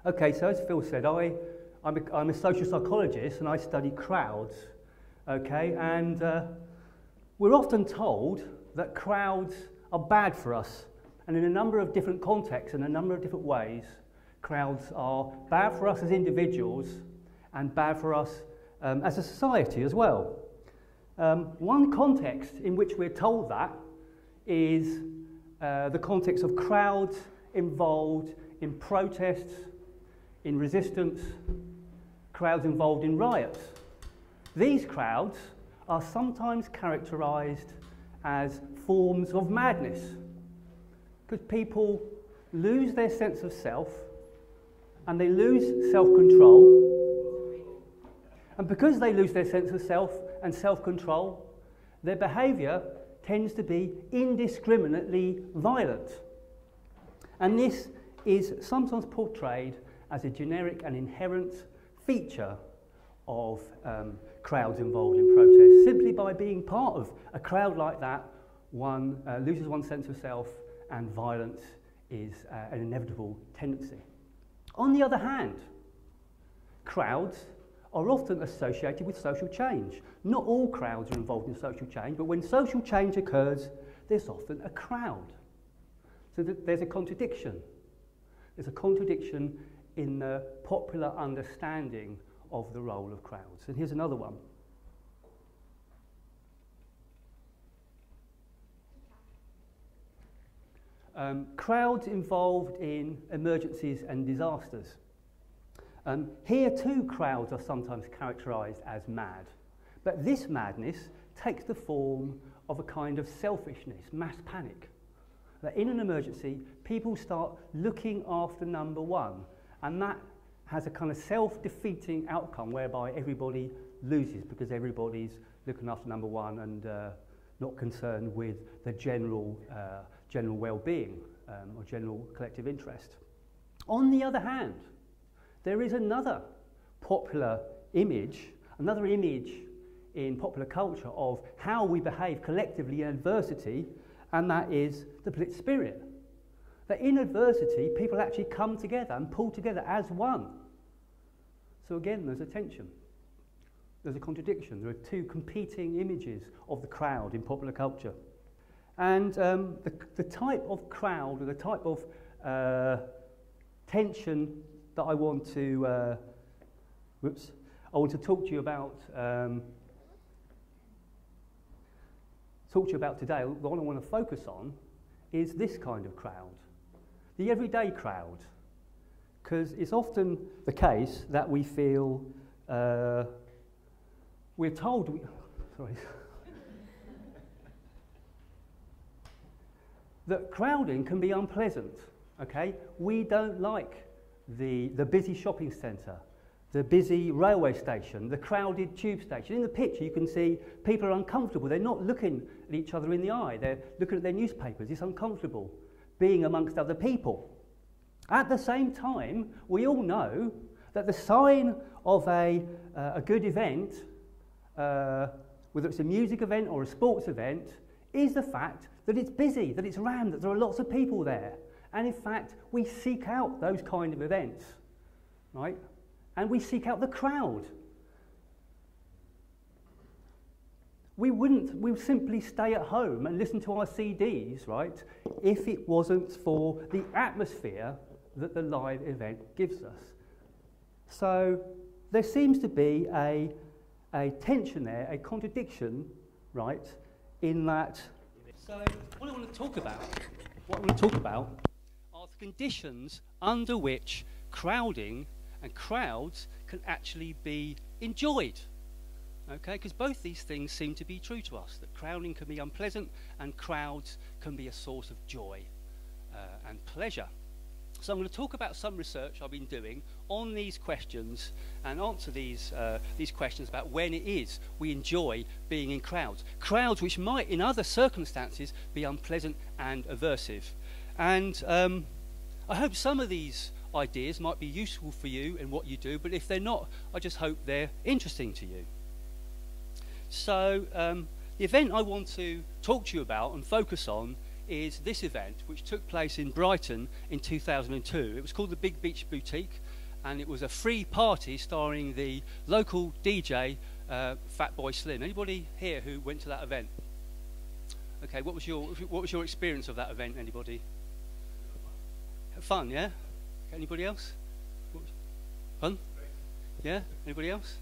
Okay, so as Phil said, I'm a social psychologist and I study crowds, okay, and we're often told that crowds are bad for us, and in a number of different contexts, in a number of different ways, crowds are bad for us as individuals and bad for us as a society as well. One context in which we're told that is the context of crowds involved in protests, in resistance, crowds involved in riots. These crowds are sometimes characterised as forms of madness because people lose their sense of self and they lose self-control. And because they lose their sense of self and self-control, their behaviour tends to be indiscriminately violent. And this is sometimes portrayed as a generic and inherent feature of crowds involved in protests. Simply by being part of a crowd like that, one loses one's sense of self and violence is an inevitable tendency. On the other hand, crowds are often associated with social change. Not all crowds are involved in social change, but when social change occurs, there's often a crowd. So there's a contradiction. There's a contradiction in the popular understanding of the role of crowds. And here's another one. Crowds involved in emergencies and disasters. Here too, crowds are sometimes characterised as mad. But this madness takes the form of a kind of selfishness, mass panic. That in an emergency, people start looking after number one, and that has a kind of self-defeating outcome whereby everybody loses because everybody's looking after number one and not concerned with the general well-being or general collective interest. On the other hand, there is another popular image, in popular culture of how we behave collectively in adversity, and that is the Blitz spirit. That in adversity, people actually come together and pull together as one. So again, there's a tension. There's a contradiction. There are two competing images of the crowd in popular culture. And the type of crowd, or the type of tension that I want to talk to you about today, the one I want to focus on is this kind of crowd, the everyday crowd, because it's often the case that we feel we're told that crowding can be unpleasant. Okay, we don't like the busy shopping centre, the busy railway station, the crowded tube station. In the picture you can see people are uncomfortable. They're not looking at each other in the eye. They're looking at their newspapers. It's uncomfortable being amongst other people. At the same time, we all know that the sign of a good event, whether it's a music event or a sports event, is the fact that it's busy, that it's rammed, that there are lots of people there. And in fact, we seek out those kind of events, right? And we seek out the crowd. We would simply stay at home and listen to our CDs, right, if it wasn't for the atmosphere that the live event gives us. So there seems to be a tension there, a contradiction, right, in that. So what I want to talk about are the conditions under which crowding and crowds can actually be enjoyed. Okay, because both these things seem to be true to us, that crowding can be unpleasant and crowds can be a source of joy and pleasure. So I'm going to talk about some research I've been doing on these questions and answer these questions about when it is we enjoy being in crowds. Crowds which might in other circumstances be unpleasant and aversive. And I hope some of these ideas might be useful for you in what you do, but if they're not, I just hope they're interesting to you. So the event I want to talk to you about and focus on is this event, which took place in Brighton in 2002. It was called the Big Beach Boutique, and it was a free party starring the local DJ, Fatboy Slim. Anybody here who went to that event? Okay, what was your experience of that event? Anybody? Fun, yeah? Anybody else? Fun? Yeah? Anybody else?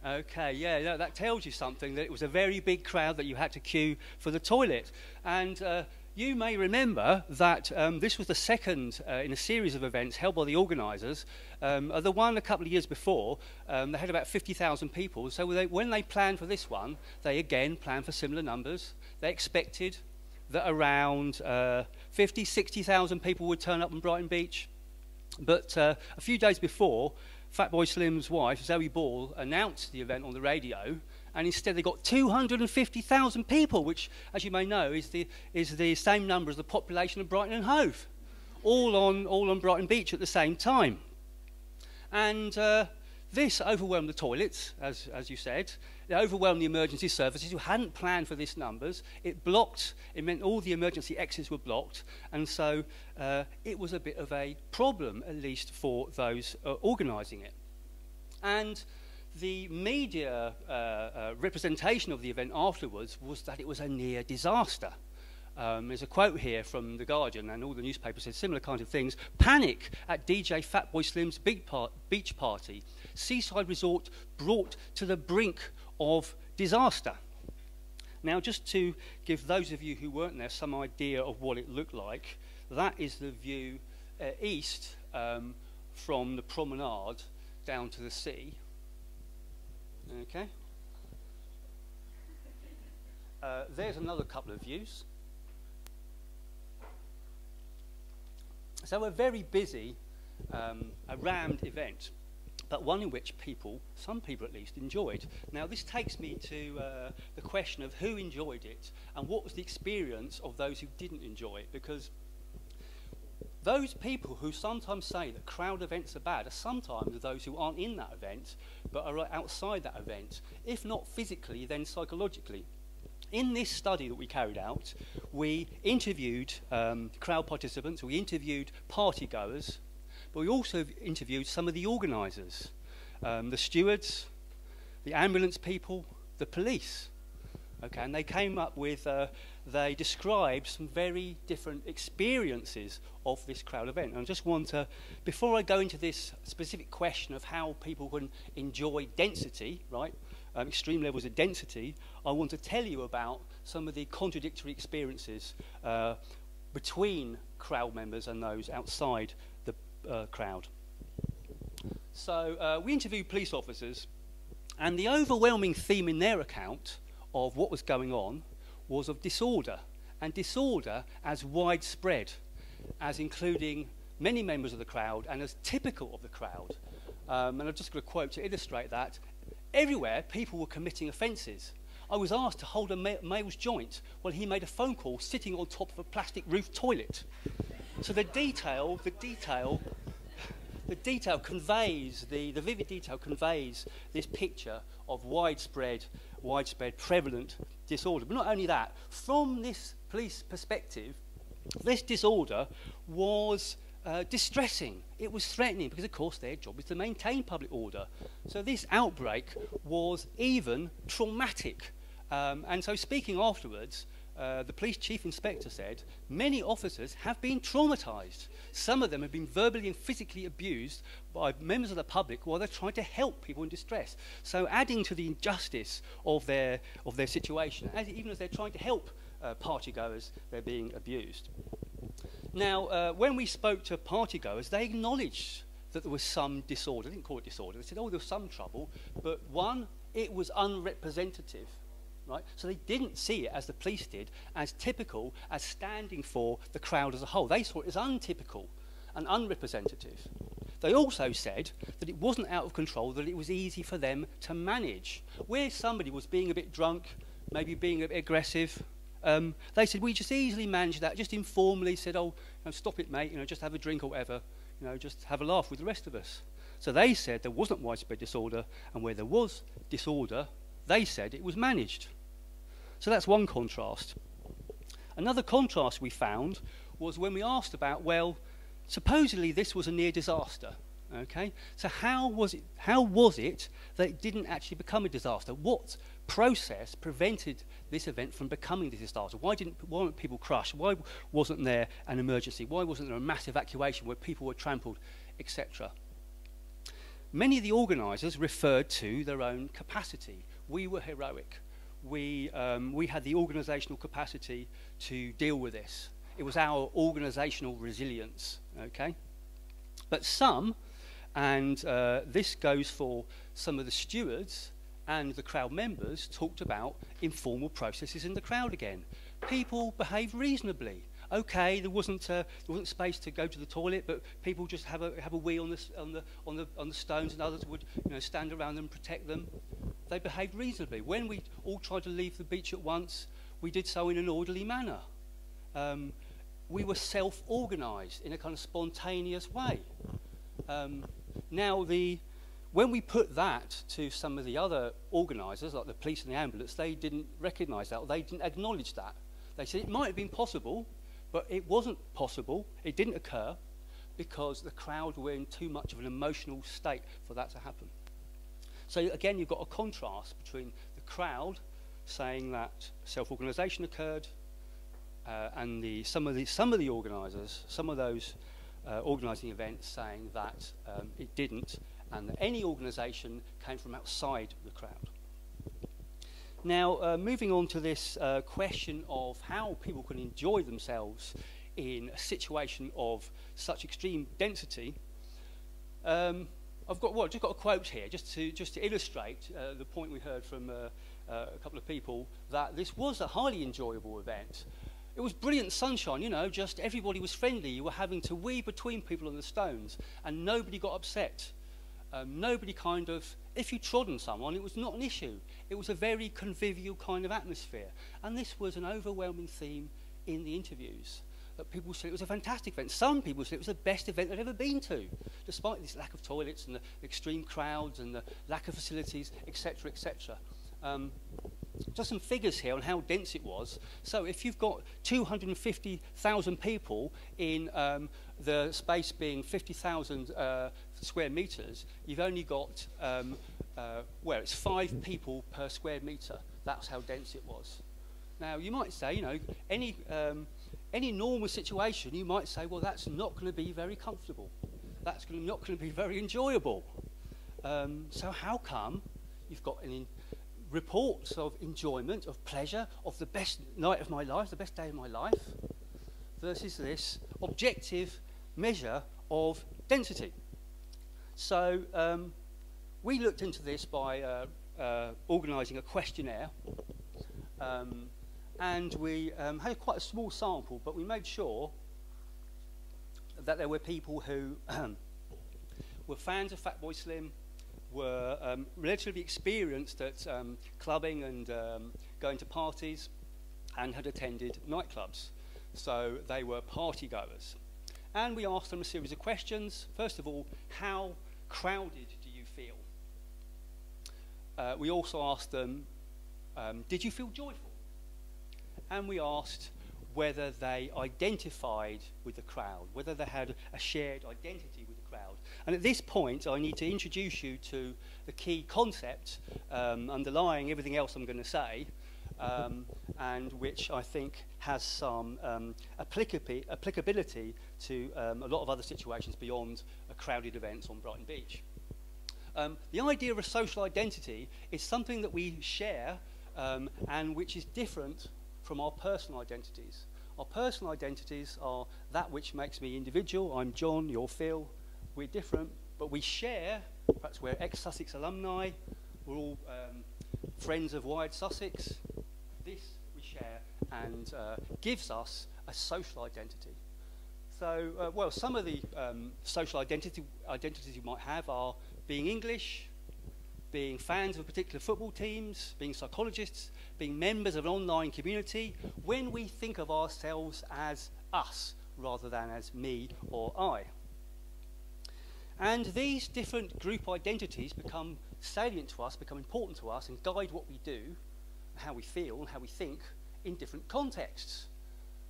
Okay, yeah, no, that tells you something, that it was a very big crowd, that you had to queue for the toilet. And you may remember that this was the second in a series of events held by the organisers. The one a couple of years before, they had about 50,000 people. So when they planned for this one, they again planned for similar numbers. They expected that around 50, 60,000 people would turn up on Brighton Beach. But a few days before, Fatboy Slim's wife, Zoe Ball, announced the event on the radio, and instead they got 250,000 people, which, as you may know, is the same number as the population of Brighton and Hove, all on Brighton Beach at the same time. And this overwhelmed the toilets, as you said. It overwhelmed the emergency services who hadn't planned for these numbers. It meant all the emergency exits were blocked, and so it was a bit of a problem, at least for those organising it. And the media representation of the event afterwards was that it was a near disaster. There's a quote here from The Guardian, and all the newspapers said similar kinds of things. Panic at DJ Fatboy Slim's beach party. Seaside resort brought to the brink of disaster. Now, just to give those of you who weren't there some idea of what it looked like, that is the view east from the promenade down to the sea. Okay. There's another couple of views. So a very busy, a rammed event, but one in which some people at least, enjoyed. Now this takes me to the question of who enjoyed it and what was the experience of those who didn't enjoy it, because those people who sometimes say that crowd events are bad are sometimes those who aren't in that event but are outside that event, if not physically, then psychologically. In this study that we carried out, we interviewed crowd participants, we interviewed party goers, but we also interviewed some of the organisers, the stewards, the ambulance people, the police. Okay, and they came up with, they described some very different experiences of this crowd event. And I just want to, before I go into this specific question of how people can enjoy density, right, extreme levels of density, I want to tell you about some of the contradictory experiences between crowd members and those outside the crowd. So we interviewed police officers, and the overwhelming theme in their account of what was going on was of disorder, and disorder as widespread, as including many members of the crowd and as typical of the crowd. And I've just got a quote to illustrate that. Everywhere, people were committing offences. I was asked to hold a male's joint while he made a phone call sitting on top of a plastic roof toilet. So the vivid detail conveys this picture of widespread, prevalent disorder. But not only that, from this police perspective, this disorder was distressing. It was threatening because, of course, their job is to maintain public order. So this outbreak was even traumatic. And so speaking afterwards, the police chief inspector said, many officers have been traumatised. Some of them have been verbally and physically abused by members of the public while they're trying to help people in distress. So adding to the injustice of their situation, even as they're trying to help partygoers, they're being abused. Now, when we spoke to partygoers, they acknowledged that there was some disorder. They didn't call it disorder. They said, oh, there was some trouble. But one, it was unrepresentative. Right? So they didn't see it, as the police did, as typical, as standing for the crowd as a whole. They saw it as untypical and unrepresentative. They also said that it wasn't out of control, that it was easy for them to manage. Where somebody was being a bit drunk, maybe being a bit aggressive, they said, we just easily managed that, just informally said, oh, stop it, mate, just have a drink or whatever, just have a laugh with the rest of us. So they said there wasn't widespread disorder, and where there was disorder, they said it was managed. So that's one contrast. Another contrast we found was when we asked about, well, supposedly this was a near disaster. Okay, so how was it that it didn't actually become a disaster? What process prevented this event from becoming a disaster? Why weren't people crushed? Why wasn't there an emergency? Why wasn't there a mass evacuation where people were trampled, etc.? Many of the organisers referred to their own capacity. We were heroic. We had the organisational capacity to deal with this. It was our organisational resilience. Okay, but some, and this goes for some of the stewards and the crowd members, talked about informal processes in the crowd again. People behaved reasonably. Okay, there wasn't space to go to the toilet, but people just have a wee on the stones, and others would stand around them and protect them. They behaved reasonably. When we all tried to leave the beach at once, we did so in an orderly manner. We were self-organised in a kind of spontaneous way. Now, when we put that to some of the other organisers, like the police and the ambulance, they didn't recognise that, or they didn't acknowledge that. They said it might have been possible, but it wasn't possible, it didn't occur, because the crowd were in too much of an emotional state for that to happen. So again, you've got a contrast between the crowd saying that self-organisation occurred, and some of the organisers, some of those organising events saying that it didn't, and that any organisation came from outside the crowd. Now, moving on to this question of how people can enjoy themselves in a situation of such extreme density, I've just got a quote here, just to illustrate the point we heard from a couple of people, that this was a highly enjoyable event. It was brilliant sunshine, just everybody was friendly. You were having to weave between people on the stones, and nobody got upset. Nobody if you trod on someone, it was not an issue. It was a very convivial kind of atmosphere. And this was an overwhelming theme in the interviews, that people said it was a fantastic event. Some people said it was the best event they'd ever been to, despite this lack of toilets and the extreme crowds and the lack of facilities, etc., etc. Just some figures here on how dense it was. So if you've got 250,000 people in the space being 50,000 square metres, you've only got, it's 5 people per square metre. That's how dense it was. Now, you might say, any normal situation, you might say, well, that's not going to be very comfortable. That's not going to be very enjoyable. So how come you've got reports of enjoyment, of pleasure, of the best night of my life, the best day of my life, versus this objective measure of density? So we looked into this by organising a questionnaire, and we had quite a small sample, but we made sure that there were people who were fans of Fatboy Slim, were relatively experienced at clubbing and going to parties, and had attended nightclubs. So they were party goers. And we asked them a series of questions. First of all, how crowded do you feel? We also asked them, did you feel joyful? And we asked whether they identified with the crowd, whether they had a shared identity with the crowd. And at this point, I need to introduce you to the key concept underlying everything else I'm going to say, and which I think has some applicability to a lot of other situations beyond crowded events on Brighton Beach. The idea of a social identity is something that we share and which is different from our personal identities. Our personal identities are that which makes me individual. I'm John, you're Phil. We're different, but we share. Perhaps we're ex-Sussex alumni. We're all friends of Wired Sussex. This we share and gives us a social identity. So, some of the social identities you might have are being English, being fans of particular football teams, being psychologists, being members of an online community, when we think of ourselves as us rather than as me or I. And these different group identities become salient to us, become important to us, and guide what we do, how we feel, and how we think in different contexts.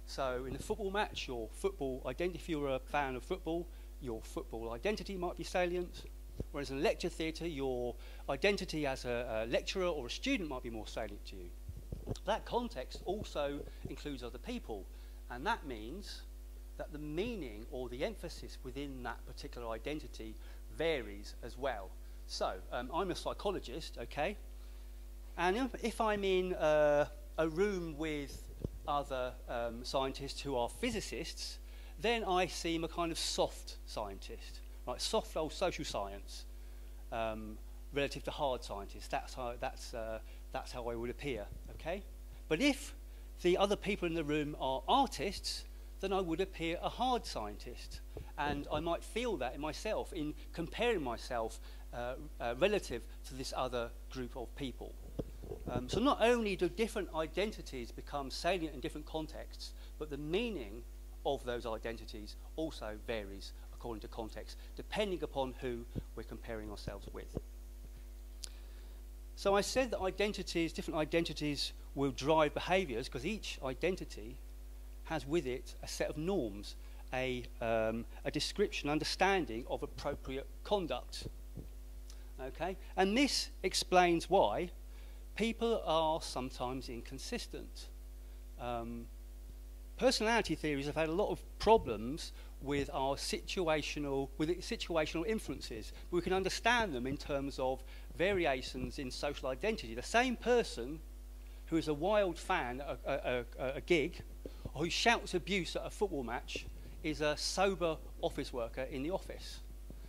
So in a football match, your football identity, if you're a fan of football, your football identity might be salient, whereas in a lecture theatre, your identity as a lecturer or a student might be more salient to you. That context also includes other people, and that means that the meaning or the emphasis within that particular identity varies as well. So, I'm a psychologist, okay? And if I'm in a room with other scientists who are physicists, then I seem a kind of soft scientist, right? Soft old social science, relative to hard scientists. That's how I would appear, okay? But if the other people in the room are artists, then I would appear a hard scientist. And I might feel that in myself, in comparing myself relative to this other group of people. So not only do different identities become salient in different contexts, but the meaning of those identities also varies according to context, depending upon who we're comparing ourselves with. So I said that identities, different identities, will drive behaviours because each identity has with it a set of norms, a description, understanding of appropriate conduct. Okay? And this explains why people are sometimes inconsistent. Personality theories have had a lot of problems with our situational influences. We can understand them in terms of variations in social identity. The same person who is a wild fan at a gig, or who shouts abuse at a football match, is a sober office worker in the office.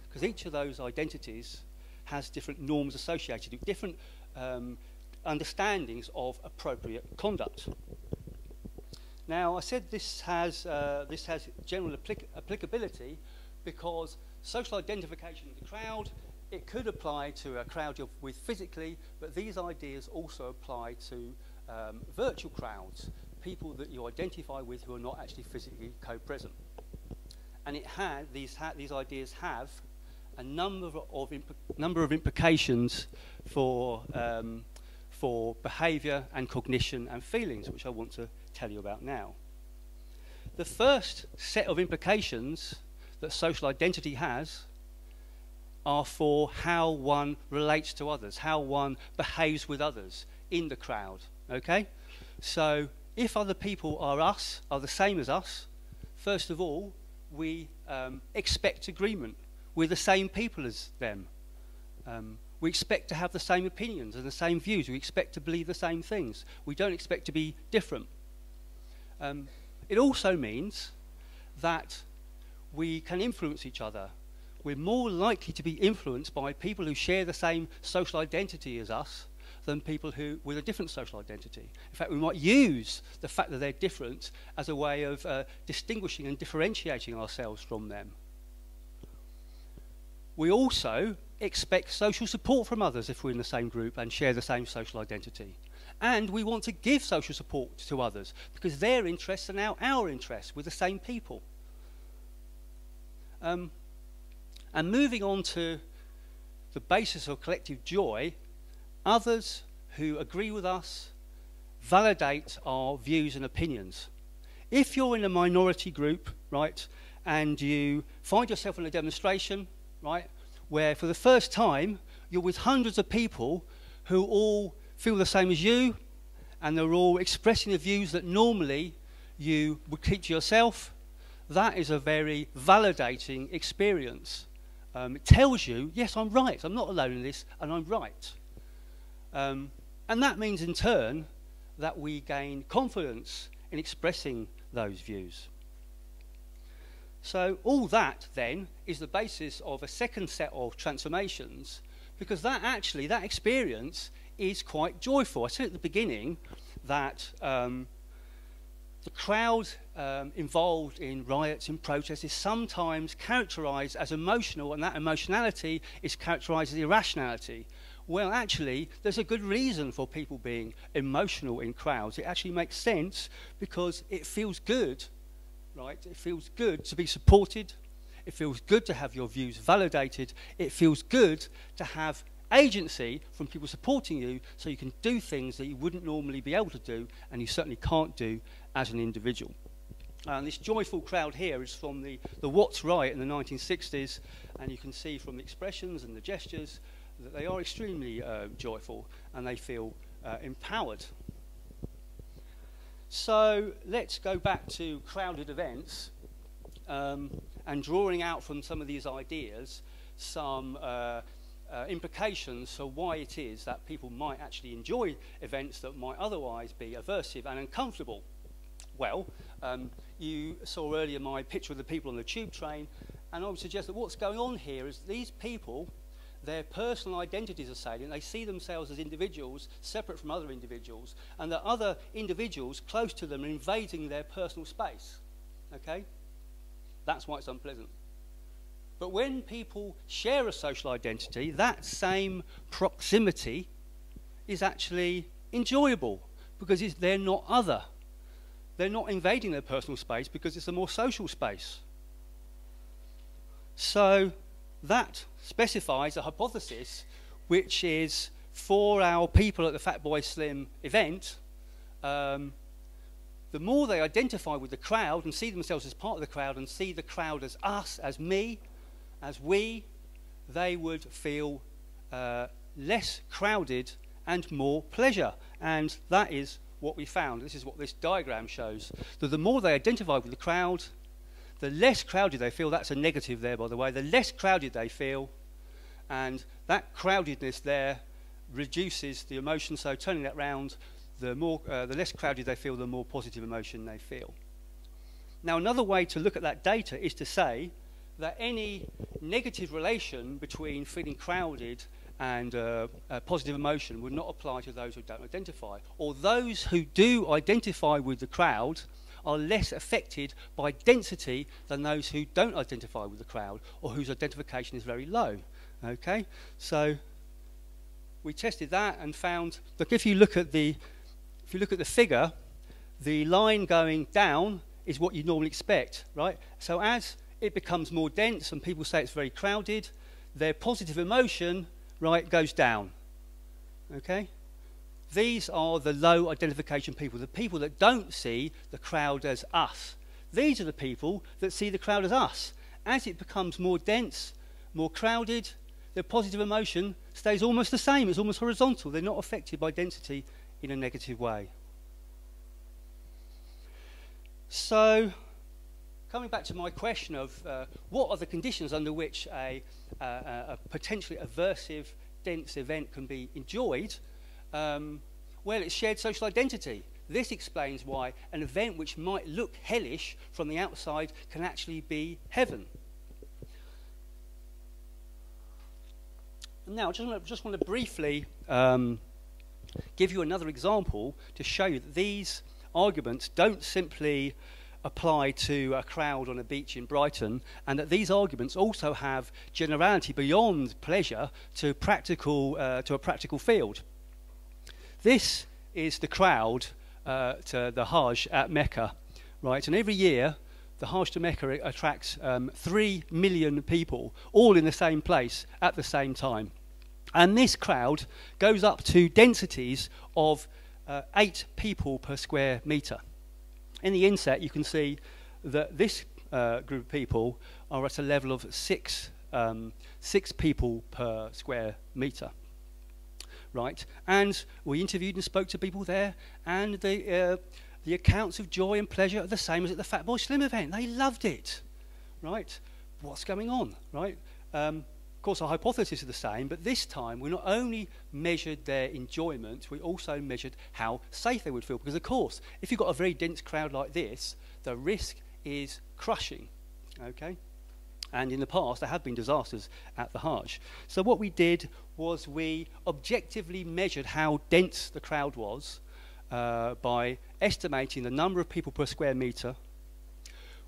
Because each of those identities has different norms associated with different understandings of appropriate conduct. Now, I said this has general applicability because social identification of the crowd, it could apply to a crowd you're with physically, but these ideas also apply to virtual crowds, people that you identify with who are not actually physically co-present. And these ideas have a number of implications for behaviour and cognition and feelings, which I want to tell you about now. The first set of implications that social identity has are for how one relates to others, how one behaves with others in the crowd, okay? So if other people are the same as us, first of all, we expect agreement. We're the same people as them. We expect to have the same opinions and the same views. We expect to believe the same things. We don't expect to be different. It also means that we can influence each other. We're more likely to be influenced by people who share the same social identity as us than people who with a different social identity. In fact, we might use the fact that they're different as a way of distinguishing and differentiating ourselves from them. We also expect social support from others if we're in the same group and share the same social identity. And we want to give social support to others because their interests are now our interests. We're the same people. And moving on to the basis of collective joy, others who agree with us validate our views and opinions. If you're in a minority group, right, and you find yourself in a demonstration, right, where for the first time you're with hundreds of people who all feel the same as you, and they're all expressing the views that normally you would keep to yourself, that is a very validating experience. It tells you, yes, I'm right, I'm not alone in this, and I'm right. And that means in turn that we gain confidence in expressing those views. So all that then is the basis of a second set of transformations, because that experience is quite joyful. I said at the beginning that the crowd involved in riots and protests is sometimes characterised as emotional, and that emotionality is characterised as irrationality. Well, actually, there's a good reason for people being emotional in crowds. It actually makes sense because it feels good, right? It feels good to be supported. It feels good to have your views validated. It feels good to have agency from people supporting you so you can do things that you wouldn't normally be able to do and you certainly can't do as an individual. And this joyful crowd here is from the Watts riot in the 1960s, and you can see from the expressions and the gestures that they are extremely joyful and they feel empowered. So let's go back to crowded events and drawing out from some of these ideas some implications for why it is that people might actually enjoy events that might otherwise be aversive and uncomfortable. Well, you saw earlier my picture of the people on the tube train, and I would suggest that what's going on here is these people, their personal identities are salient. They see themselves as individuals separate from other individuals, and that other individuals close to them are invading their personal space. Okay? That's why it's unpleasant. But when people share a social identity, that same proximity is actually enjoyable because they're not other. They're not invading their personal space because it's a more social space. So that specifies a hypothesis which is for our people at the Fatboy Slim event, the more they identify with the crowd and see themselves as part of the crowd and see the crowd as us, as me, as we, they would feel less crowded and more pleasure. And that is what we found. This is what this diagram shows. That the more they identify with the crowd, the less crowded they feel. That's a negative there, by the way. The less crowded they feel, and that crowdedness there reduces the emotion. So turning that round, the less crowded they feel, the more positive emotion they feel. Now, another way to look at that data is to say that any negative relation between feeling crowded and a positive emotion would not apply to those who don't identify. Or those who do identify with the crowd are less affected by density than those who don't identify with the crowd or whose identification is very low. Okay, so we tested that and found, look, if you look at the figure, the line going down is what you normally expect, right? So as it becomes more dense and people say it's very crowded, their positive emotion, right, goes down. Okay? These are the low identification people, the people that don't see the crowd as us. These are the people that see the crowd as us. As it becomes more dense, more crowded, their positive emotion stays almost the same. It's almost horizontal. They're not affected by density in a negative way. So, coming back to my question of what are the conditions under which a potentially aversive, dense event can be enjoyed, well, it's shared social identity. This explains why an event which might look hellish from the outside can actually be heaven. Now, I just want to briefly give you another example to show you that these arguments don't simply apply to a crowd on a beach in Brighton, and that these arguments also have generality beyond pleasure to a practical field. This is the crowd to the Hajj at Mecca, right? And every year, the Hajj to Mecca attracts 3 million people, all in the same place at the same time. And this crowd goes up to densities of 8 people per square metre. In the inset, you can see that this group of people are at a level of 6 people per square metre. Right, and we interviewed and spoke to people there, and the accounts of joy and pleasure are the same as at the Fatboy Slim event. They loved it, right? What's going on, right? Of course, our hypothesis is the same, but this time we not only measured their enjoyment, we also measured how safe they would feel. Because, of course, if you've got a very dense crowd like this, the risk is crushing, okay? And in the past, there have been disasters at the Hajj. So what we did was we objectively measured how dense the crowd was by estimating the number of people per square metre.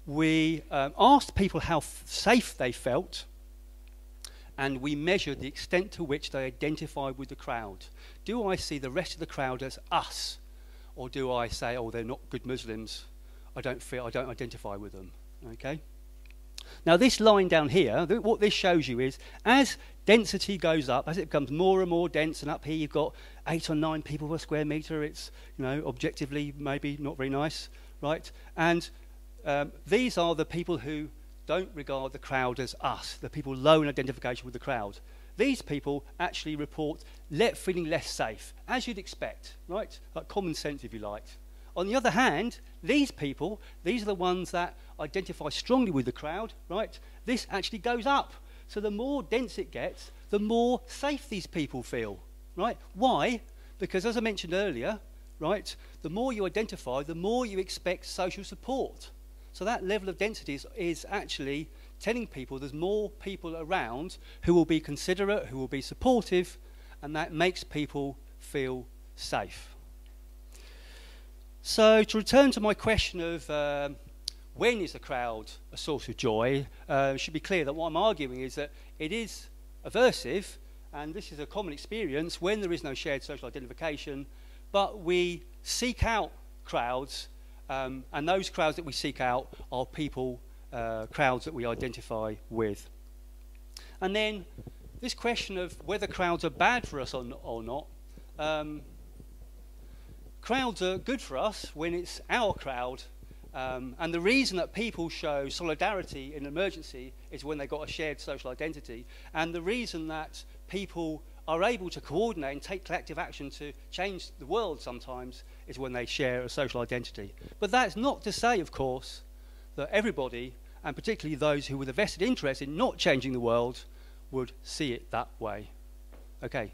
We asked people how safe they felt, and we measured the extent to which they identified with the crowd. Do I see the rest of the crowd as us, or do I say, oh, they're not good Muslims, I don't identify with them, okay? Now, this line down here, what this shows you is, as density goes up, as it becomes more and more dense, and up here you've got 8 or 9 people per square metre, it's, you know, objectively maybe not very nice, right? And these are the people who don't regard the crowd as us, the people low in identification with the crowd. These people actually report feeling less safe, as you'd expect, right? Like common sense, if you like. On the other hand, these people, these are the ones that identify strongly with the crowd, right? This actually goes up. So the more dense it gets, the more safe these people feel, right? Why? Because as I mentioned earlier, right, the more you identify, the more you expect social support. So that level of density is actually telling people there's more people around who will be considerate, who will be supportive, and that makes people feel safe. So to return to my question of when is the crowd a source of joy, it should be clear that what I'm arguing is that it is aversive, and this is a common experience when there is no shared social identification, but we seek out crowds, and those crowds that we seek out are people, crowds that we identify with. And then this question of whether crowds are bad for us or not, crowds are good for us when it's our crowd, and the reason that people show solidarity in an emergency is when they've got a shared social identity, and the reason that people are able to coordinate and take collective action to change the world sometimes is when they share a social identity. But that's not to say, of course, that everybody, and particularly those who with a vested interest in not changing the world, would see it that way. Okay.